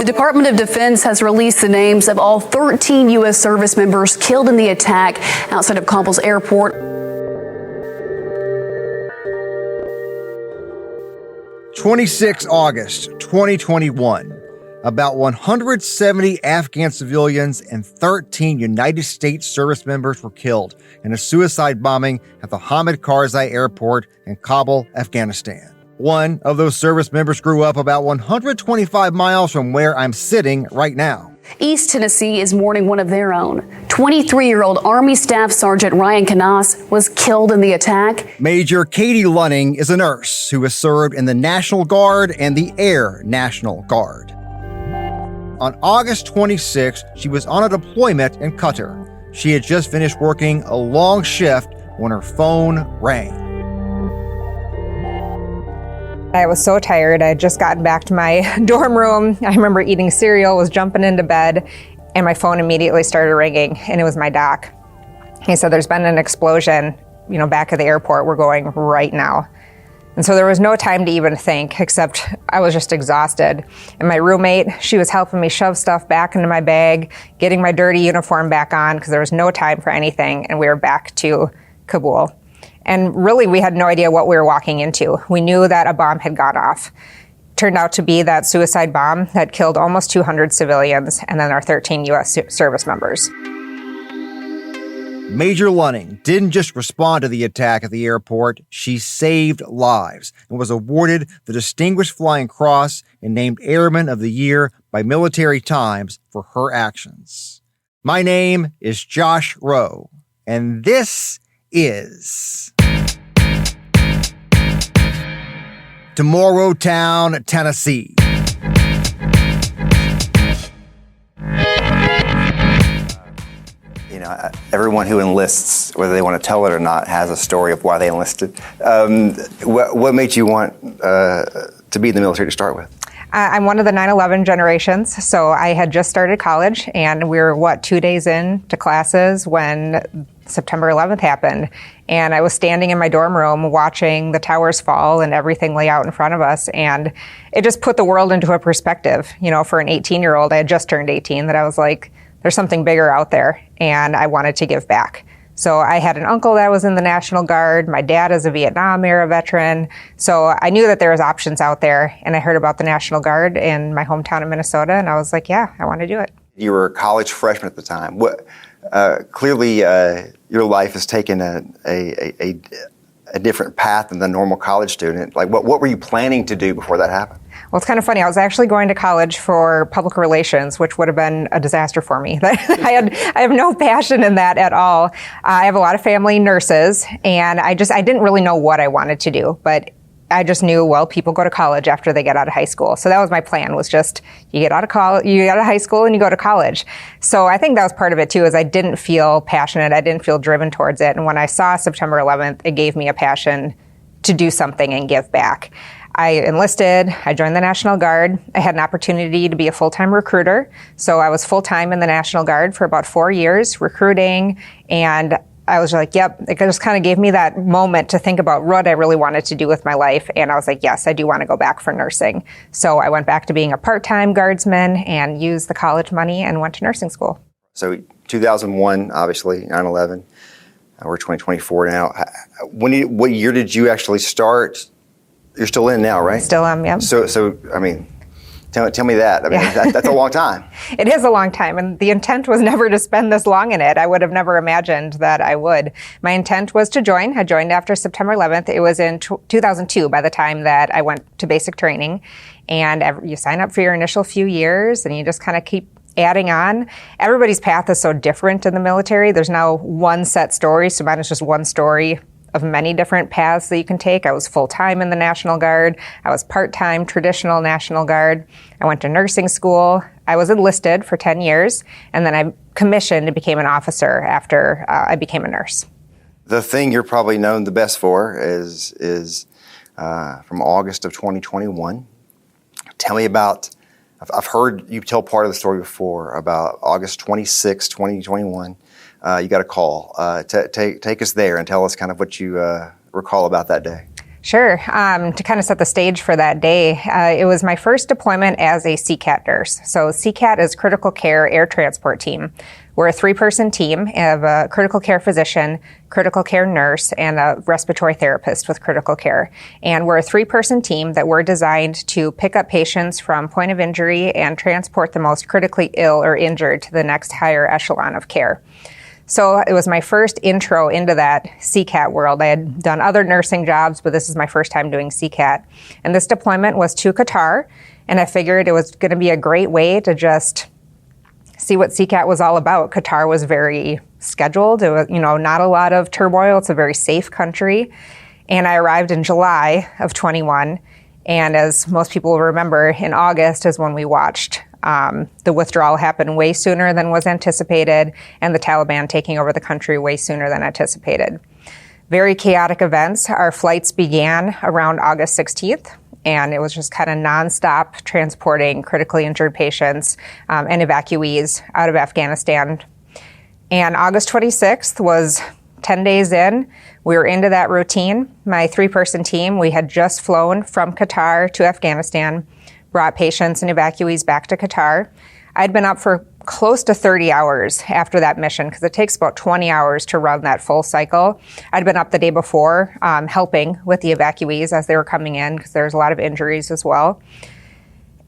The Department of Defense has released the names of all 13 U.S. service members killed in the attack outside of Kabul's airport. 26 August 2021. About 170 Afghan civilians and 13 United States service members were killed in a suicide bombing at the Hamid Karzi Airport in Kabul, Afghanistan. One of those service members grew up about 125 miles from where I'm sitting right now. East Tennessee is mourning one of their own. 23-year-old Army Staff Sergeant Ryan Canas was killed in the attack. Major Katie Lunning is a nurse who has served in the National Guard and the Air National Guard. On August 26, she was on a deployment in Qatar. She had just finished working a long shift when her phone rang. I was so tired. I had just gotten back to my dorm room. I remember eating cereal, was jumping into bed, and my phone immediately started ringing, and it was my doc. He said, "There's been an explosion, back at the airport. We're going right now." And so there was no time to even think, except I was just exhausted. And my roommate, she was helping me shove stuff back into my bag, getting my dirty uniform back on, because there was no time for anything, and we were back to Kabul. And really, we had no idea what we were walking into. We knew that a bomb had gone off. Turned out to be that suicide bomb that killed almost 200 civilians, and then our 13 U.S. service members. Major Lunning didn't just respond to the attack at the airport, she saved lives and was awarded the Distinguished Flying Cross and named Airman of the Year by Military Times for her actions. My name is Josh Rowe, and this is Tomorrowtown, Tennessee. Everyone who enlists, whether they want to tell it or not, has a story of why they enlisted. What made you want to be in the military to start with? I'm one of the 9/11 generations, so I had just started college, and we were, 2 days into classes when September 11th happened. And I was standing in my dorm room watching the towers fall and everything lay out in front of us, and it just put the world into a perspective. For an 18-year-old, I had just turned 18, that I was like, there's something bigger out there, and I wanted to give back. So I had an uncle that was in the National Guard. My dad is a Vietnam era veteran. So I knew that there was options out there, and I heard about the National Guard in my hometown of Minnesota, and I was like, yeah, I want to do it. You were a college freshman at the time. Clearly, your life has taken a different path than the normal college student. Like, what were you planning to do before that happened? Well, it's kind of funny. I was actually going to college for public relations, which would have been a disaster for me. I have no passion in that at all. I have a lot of family nurses, and I didn't really know what I wanted to do, but I just knew, people go to college after they get out of high school. So that was my plan, was just, you get out of high school and you go to college. So I think that was part of it too, is I didn't feel passionate. I didn't feel driven towards it. And when I saw September 11th, it gave me a passion to do something and give back. I enlisted, I joined the National Guard. I had an opportunity to be a full-time recruiter. So I was full-time in the National Guard for about 4 years, recruiting, and I was like, yep, it just kind of gave me that moment to think about what I really wanted to do with my life. And I was like, yes, I do want to go back for nursing. So I went back to being a part-time guardsman and used the college money and went to nursing school. So 2001, obviously, 9/11. We're 2024 now. What year did you actually start? You're still in now, right? Still am, yeah. So I mean, tell me that. I mean, that's a long time. It is a long time, and the intent was never to spend this long in it. I would have never imagined that I would. My intent was to join. I joined after September 11th. It was in 2002 by the time that I went to basic training. And you sign up for your initial few years, and you just kind of keep adding on. Everybody's path is so different in the military. There's no one set story, so mine is just one story of many different paths that you can take. I was full-time in the National Guard. I was part-time traditional National Guard. I went to nursing school. I was enlisted for 10 years, and then I commissioned and became an officer after I became a nurse. The thing you're probably known the best for is from August of 2021. Tell me about, I've heard you tell part of the story before about August 26, 2021. You got a call. Take us there and tell us kind of what you recall about that day. Sure. To kind of set the stage for that day, it was my first deployment as a CCAT nurse. So CCAT is Critical Care Air Transport Team. We're a 3-person team of a critical care physician, critical care nurse, and a respiratory therapist with critical care. And we're a 3-person team that we're designed to pick up patients from point of injury and transport the most critically ill or injured to the next higher echelon of care. So it was my first intro into that CCAT world. I had done other nursing jobs, but this is my first time doing CCAT. And this deployment was to Qatar, and I figured it was going to be a great way to just see what CCAT was all about. Qatar was very scheduled. It was, not a lot of turmoil. It's a very safe country. And I arrived in July of 21. And as most people will remember, in August is when we watched the withdrawal happen way sooner than was anticipated, and the Taliban taking over the country way sooner than anticipated. Very chaotic events. Our flights began around August 16th, and it was just kind of nonstop transporting critically injured patients and evacuees out of Afghanistan. And August 26th was 10 days in. We were into that routine. My 3-person team, we had just flown from Qatar to Afghanistan, brought patients and evacuees back to Qatar. I'd been up for close to 30 hours after that mission, because it takes about 20 hours to run that full cycle. I'd been up the day before helping with the evacuees as they were coming in, because there's a lot of injuries as well.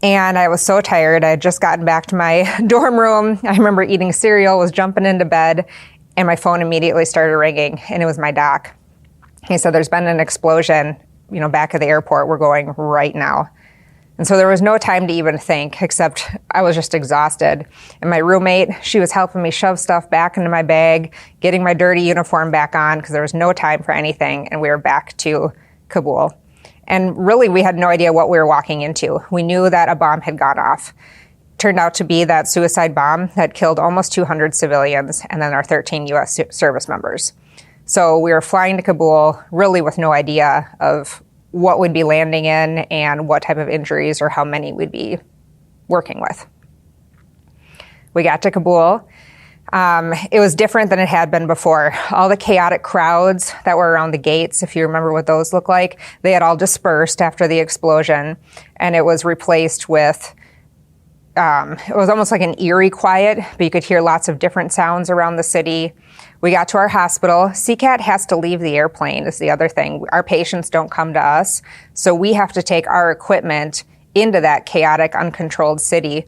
And I was so tired. I had just gotten back to my dorm room. I remember eating cereal, was jumping into bed, and my phone immediately started ringing, and it was my doc. He said, "There's been an explosion, back at the airport. We're going right now." And so there was no time to even think, except I was just exhausted. And my roommate, she was helping me shove stuff back into my bag, getting my dirty uniform back on, because there was no time for anything, and we were back to Kabul. And really, we had no idea what we were walking into. We knew that a bomb had gone off. Turned out to be that suicide bomb that killed almost 200 civilians and then our 13 U.S. service members. So we were flying to Kabul really with no idea of what we'd be landing in and what type of injuries or how many we'd be working with. We got to Kabul. It was different than it had been before. All the chaotic crowds that were around the gates, if you remember what those look like, they had all dispersed after the explosion, and it was replaced with it was almost like an eerie quiet, but you could hear lots of different sounds around the city. We got to our hospital. CCAT has to leave the airplane is the other thing. Our patients don't come to us, so we have to take our equipment into that chaotic, uncontrolled city,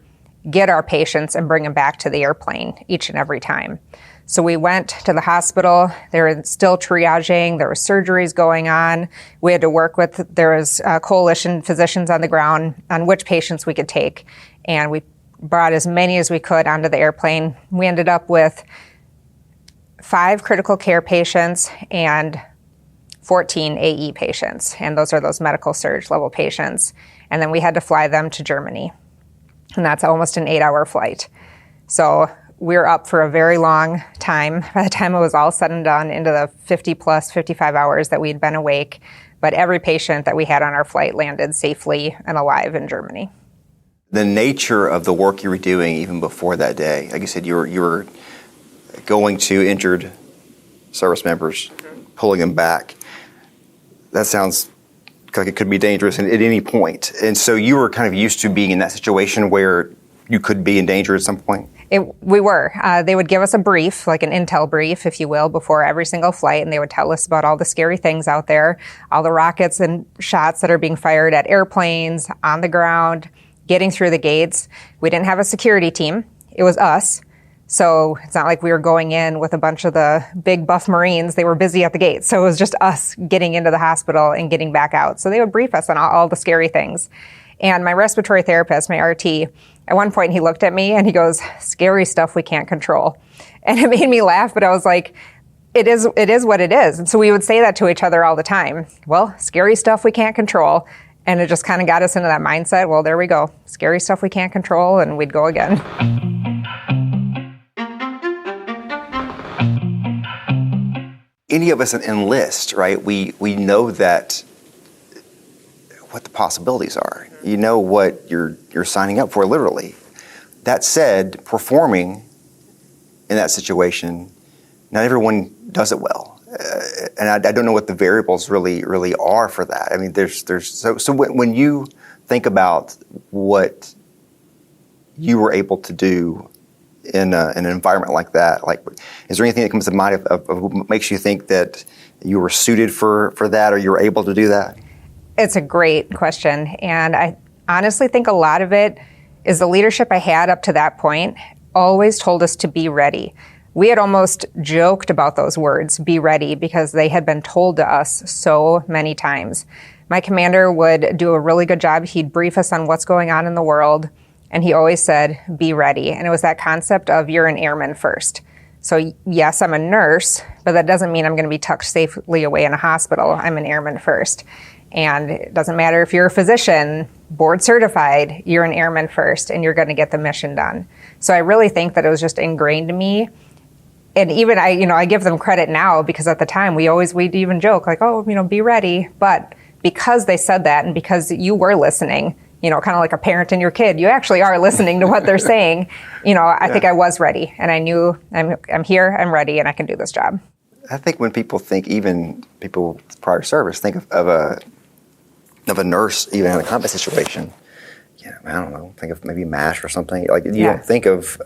get our patients, and bring them back to the airplane each and every time. So we went to the hospital. They were still triaging. There were surgeries going on. We had to work with, there was coalition physicians on the ground on which patients we could take. And we brought as many as we could onto the airplane. We ended up with 5 critical care patients and 14 AE patients. And those are those medical surge level patients. And then we had to fly them to Germany. And that's almost an 8-hour flight. So we were up for a very long time. By the time it was all said and done, into the 50 plus 55 hours that we'd been awake. But every patient that we had on our flight landed safely and alive in Germany. The nature of the work you were doing even before that day, like you said, you were going to injured service members, pulling them back. That sounds like it could be dangerous at any point. And so you were kind of used to being in that situation where you could be in danger at some point? We were. They would give us a brief, like an intel brief, if you will, before every single flight, and they would tell us about all the scary things out there, all the rockets and shots that are being fired at airplanes, on the ground, getting through the gates. We didn't have a security team. It was us. So it's not like we were going in with a bunch of the big buff Marines. They were busy at the gates. So it was just us getting into the hospital and getting back out. So they would brief us on all the scary things. And my respiratory therapist, my RT, at one point he looked at me and he goes, "Scary stuff we can't control." And it made me laugh, but I was like, it is what it is. And so we would say that to each other all the time. Well, scary stuff we can't control. And it just kind of got us into that mindset. Well, there we go. Scary stuff we can't control, and we'd go again. Any of us enlist, right? We know that what the possibilities are. You know what you're signing up for, literally. That said, performing in that situation, not everyone does it well. and I don't know what the variables really are for that. I mean, so when you think about what you were able to do in an environment like that, like, is there anything that comes to mind of what makes you think that you were suited for that, or you were able to do that? It's a great question, and I honestly think a lot of it is the leadership I had up to that point always told us to be ready. We had almost joked about those words, be ready, because they had been told to us so many times. My commander would do a really good job. He'd brief us on what's going on in the world, and he always said, be ready. And it was that concept of you're an airman first. So yes, I'm a nurse, but that doesn't mean I'm going to be tucked safely away in a hospital. I'm an airman first. And it doesn't matter if you're a physician, board certified, you're an airman first, and you're going to get the mission done. So I really think that it was just ingrained in me. And even I give them credit now, because at the time we'd even joke like, oh, be ready. But because they said that, and because you were listening, kind of like a parent and your kid, you actually are listening to what they're saying. I think I was ready, and I knew I'm here, I'm ready, and I can do this job. I think when people think, even people with prior service, think of a nurse, even in a combat situation, I don't know, think of maybe MASH or something. Like, you don't think of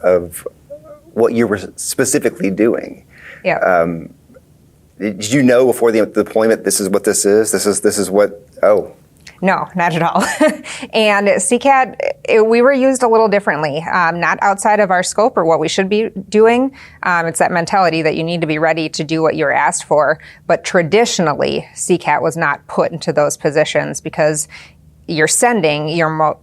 what you were specifically doing. Yeah. Did you know before the deployment, this is what this is? This is what, oh. No, not at all. And CCAT, we were used a little differently, not outside of our scope or what we should be doing. It's that mentality that you need to be ready to do what you're asked for. But traditionally, CCAT was not put into those positions because you're sending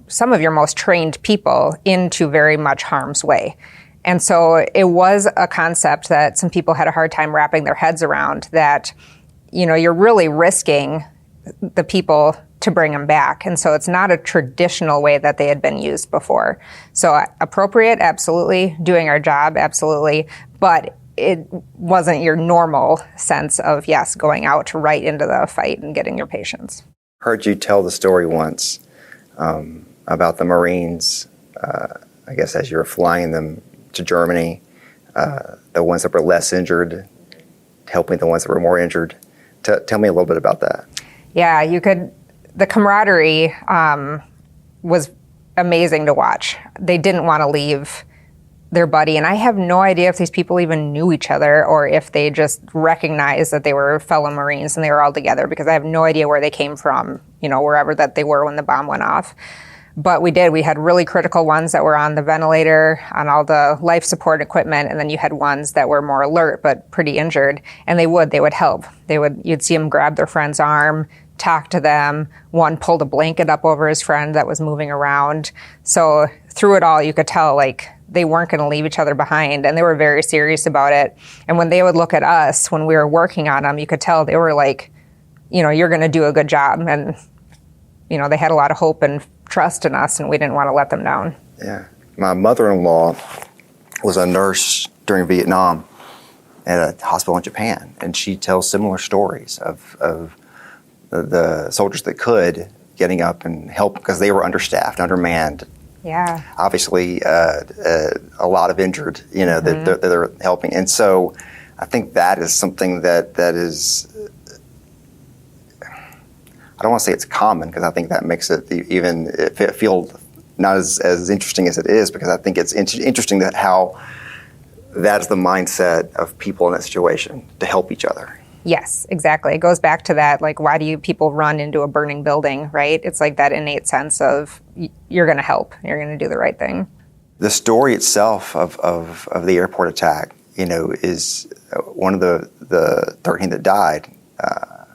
some of your most trained people into very much harm's way. And so it was a concept that some people had a hard time wrapping their heads around, that, you're really risking the people to bring them back. And so it's not a traditional way that they had been used before. So appropriate, absolutely. Doing our job, absolutely. But it wasn't your normal sense of, yes, going out right into the fight and getting your patients. Heard you tell the story once about the Marines, I guess as you were flying them to Germany, the ones that were less injured, helping the ones that were more injured. Tell me a little bit about that. Yeah, the camaraderie was amazing to watch. They didn't want to leave their buddy, and I have no idea if these people even knew each other or if they just recognized that they were fellow Marines and they were all together, because I have no idea where they came from, wherever that they were when the bomb went off. But we had really critical ones that were on the ventilator, on all the life support equipment, and then you had ones that were more alert but pretty injured, and they would help. You'd see them grab their friend's arm, talk to them. One pulled a blanket up over his friend that was moving around. So through it all, you could tell they weren't going to leave each other behind, and they were very serious about it. And when they would look at us when we were working on them, you could tell they were like, you're going to do a good job. And, they had a lot of hope and trust in us, and we didn't want to let them down. Yeah. My mother-in-law was a nurse during Vietnam at a hospital in Japan, and she tells similar stories of the soldiers that could getting up and help because they were understaffed, undermanned. Yeah. Obviously, a lot of injured, that they're helping. And so I think that is something that is, I don't want to say it's common, because I think that makes it even feel not as interesting as it is, because I think it's interesting that how that's the mindset of people in that situation, to help each other. Yes, exactly. It goes back to that, why do people run into a burning building, right? It's like that innate sense of you're going to help, you're going to do the right thing. The story itself of the airport attack, is one of the 13 that died,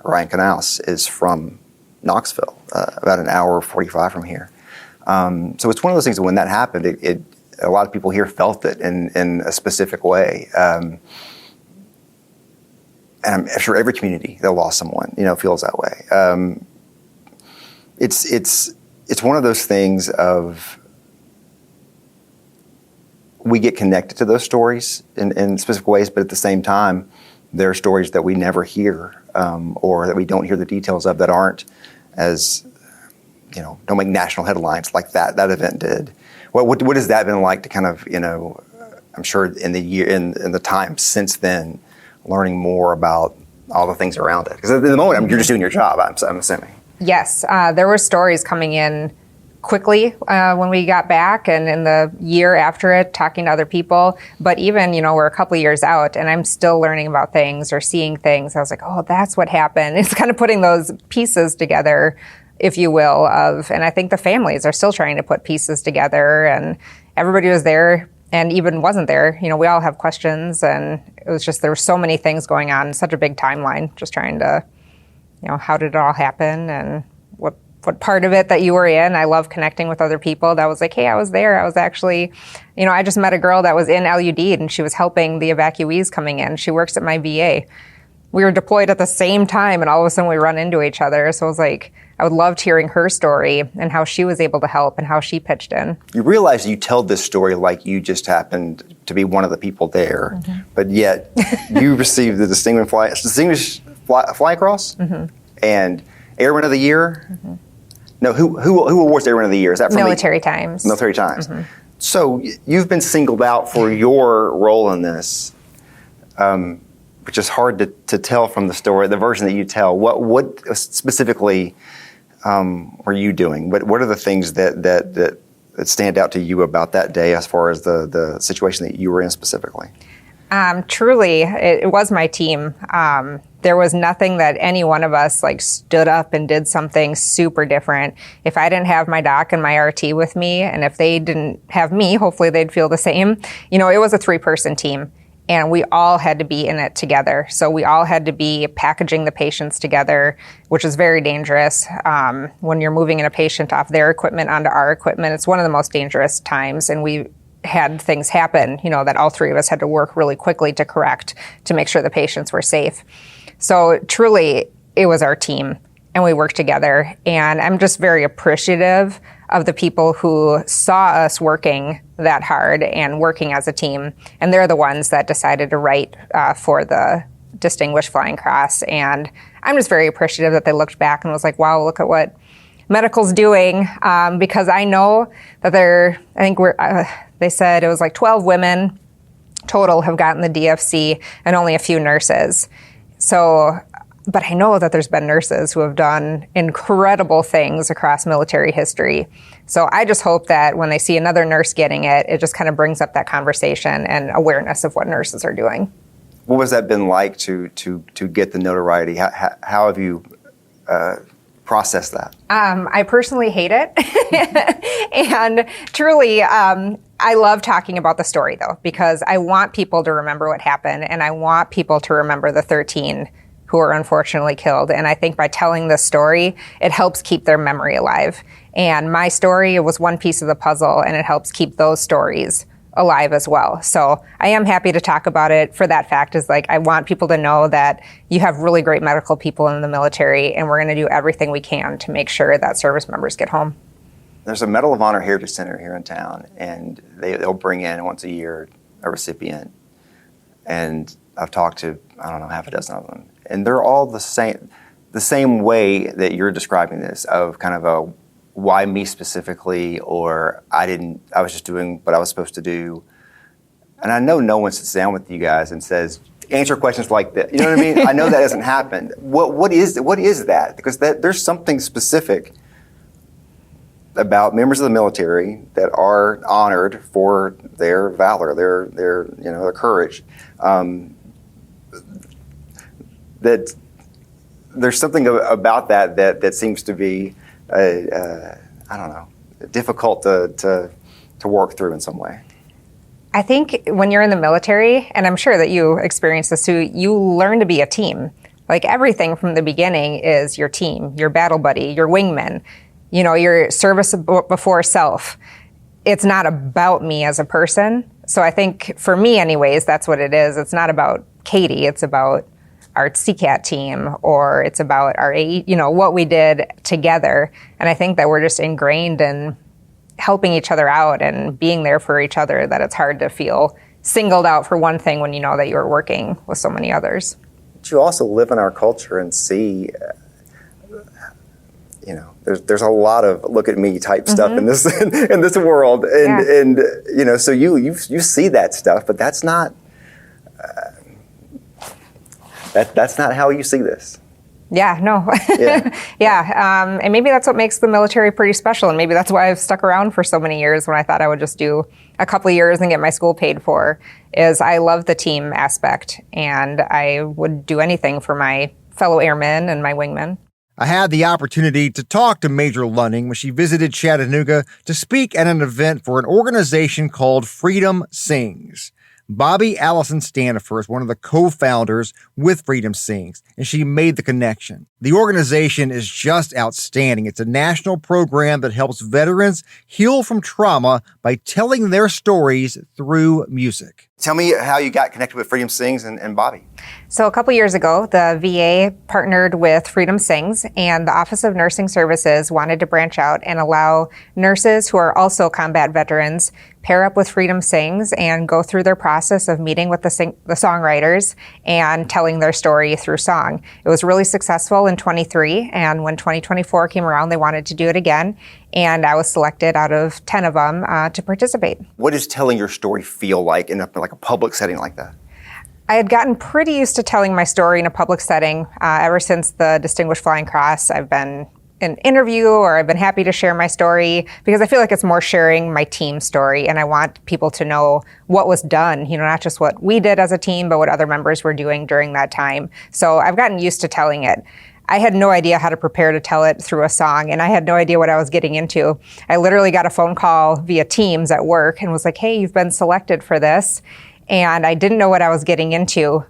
Ryan Canals, is from Knoxville, about an hour 45 from here. So it's one of those things that when that happened, a lot of people here felt it in a specific way. And I'm sure every community that lost someone, feels that way. It's one of those things of, we get connected to those stories in specific ways, but at the same time, there are stories that we never hear, or that we don't hear the details of, that aren't as, don't make national headlines like that event did. What has that been like to kind of, I'm sure in the time since then, learning more about all the things around it? Because at the moment, you're just doing your job, I'm assuming. Yes, there were stories coming in quickly when we got back, and in the year after it, talking to other people. But even, we're a couple of years out and I'm still learning about things or seeing things. I was like, oh, that's what happened. It's kind of putting those pieces together, if you will, and I think the families are still trying to put pieces together, and everybody was there and even wasn't there. We all have questions, and it was just, there were so many things going on, such a big timeline, just trying to, how did it all happen and what part of it that you were in. I love connecting with other people that was like, hey, I was there. I was actually, I just met a girl that was in LUD and she was helping the evacuees coming in. She works at my VA. We were deployed at the same time and all of a sudden we run into each other. So it was like, I would loved hearing her story and how she was able to help and how she pitched in. You realize you tell this story like you just happened to be one of the people there, but yet you received the Distinguished Flying Cross and Airman of the Year. No, who awards Airman of the Year? Is that from Military Times? Military Times. So you've been singled out for your role in this, which is hard to tell from the story, the version that you tell. What specifically were you doing? What are the things that stand out to you about that day as far as the situation that you were in specifically? Truly, it was my team. There was nothing that any one of us stood up and did something super different. If I didn't have my doc and my RT with me, and if they didn't have me, hopefully they'd feel the same. It was a 3-person team, and we all had to be in it together. So we all had to be packaging the patients together, which is very dangerous. When you're moving in a patient off their equipment onto our equipment, it's one of the most dangerous times, and we had things happen, that all 3 of us had to work really quickly to correct to make sure the patients were safe. So truly, it was our team, and we worked together. And I'm just very appreciative of the people who saw us working that hard and working as a team. And they're the ones that decided to write for the Distinguished Flying Cross. And I'm just very appreciative that they looked back and was like, wow, look at what medical's doing. Because I know that they said it was 12 women total have gotten the DFC and only a few nurses. So, but I know that there's been nurses who have done incredible things across military history. So I just hope that when they see another nurse getting it, it just kind of brings up that conversation and awareness of what nurses are doing. What has that been like to get the notoriety? How have you processed that? I personally hate it. And truly, I love talking about the story, though, because I want people to remember what happened, and I want people to remember the 13 who were unfortunately killed. And I think by telling this story, it helps keep their memory alive. And my story was one piece of the puzzle, and it helps keep those stories alive as well. So I am happy to talk about it for that fact. Is I want people to know that you have really great medical people in the military, and we're going to do everything we can to make sure that service members get home. There's a Medal of Honor Heritage Center here in town, and they'll bring in once a year a recipient. And I've talked to, half a dozen of them. And they're all the same way that you're describing this, of kind of a why me specifically, or I was just doing what I was supposed to do. And I know no one sits down with you guys and says, answer questions like that. You know what I mean? I know that hasn't happened. What is that? Because there's something specific about members of the military that are honored for their valor, their courage. That there's something about that seems to be difficult to work through in some way. I think when you're in the military, and I'm sure that you experience this too, you learn to be a team. Everything from the beginning is your team, your battle buddy, your wingman, your service before self. It's not about me as a person. So I think for me anyways, that's what it is. It's not about Katie. It's about our CCAT team, or it's about our, what we did together. And I think that we're just ingrained in helping each other out and being there for each other, that it's hard to feel singled out for one thing when you know that you're working with so many others. But you also live in our culture and see, there's a lot of look at me type stuff in this world, and so you see that stuff, but that's not. That's not how you see this. Yeah, no. Yeah. Yeah. And maybe that's what makes the military pretty special. And maybe that's why I've stuck around for so many years when I thought I would just do a couple of years and get my school paid for, is I love the team aspect. And I would do anything for my fellow airmen and my wingmen. I had the opportunity to talk to Major Lunning when she visited Chattanooga to speak at an event for an organization called Freedom Sings. Bobby Allison Stanifer is one of the co-founders with Freedom Sings, and she made the connection. The organization is just outstanding. It's a national program that helps veterans heal from trauma by telling their stories through music. Tell me how you got connected with Freedom Sings and Bobby. So a couple years ago, the VA partnered with Freedom Sings, and the Office of Nursing Services wanted to branch out and allow nurses who are also combat veterans pair up with Freedom Sings and go through their process of meeting with the songwriters and telling their story through song. It was really successful in 23, and when 2024 came around, they wanted to do it again, and I was selected out of 10 of them to participate. What does telling your story feel like in a public setting like that? I had gotten pretty used to telling my story in a public setting. Ever since the Distinguished Flying Cross, I've been in an interview, or I've been happy to share my story because I feel like it's more sharing my team story, and I want people to know what was done, not just what we did as a team, but what other members were doing during that time. So I've gotten used to telling it. I had no idea how to prepare to tell it through a song, and I had no idea what I was getting into. I literally got a phone call via Teams at work and was like, hey, you've been selected for this. And I didn't know what I was getting into,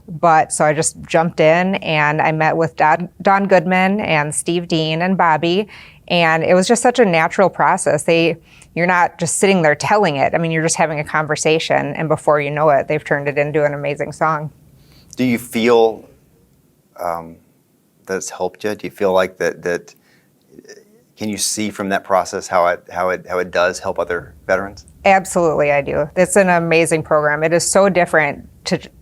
so I just jumped in and I met with Don Goodman and Steve Dean and Bobby, and it was just such a natural process. You're not just sitting there telling it. I mean, you're just having a conversation, and before you know it, they've turned it into an amazing song. Do you feel that it's helped you? Do you feel like that? Can you see from that process how it does help other veterans? Absolutely, I do. It's an amazing program. It is so different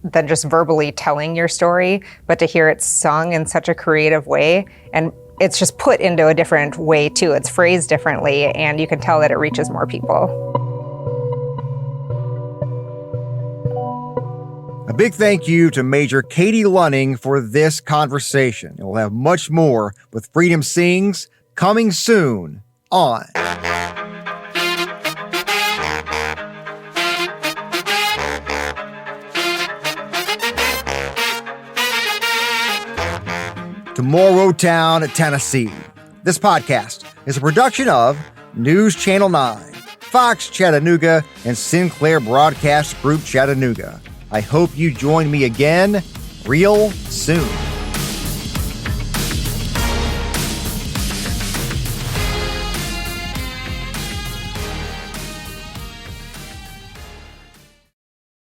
than just verbally telling your story, but to hear it sung in such a creative way, and it's just put into a different way too. It's phrased differently, and you can tell that it reaches more people. A big thank you to Major Katie Lunning for this conversation. We'll have much more with Freedom Sings coming soon on Tomorrowtown, Tennessee. This podcast is a production of News Channel 9, Fox Chattanooga, and Sinclair Broadcast Group Chattanooga. I hope you join me again real soon.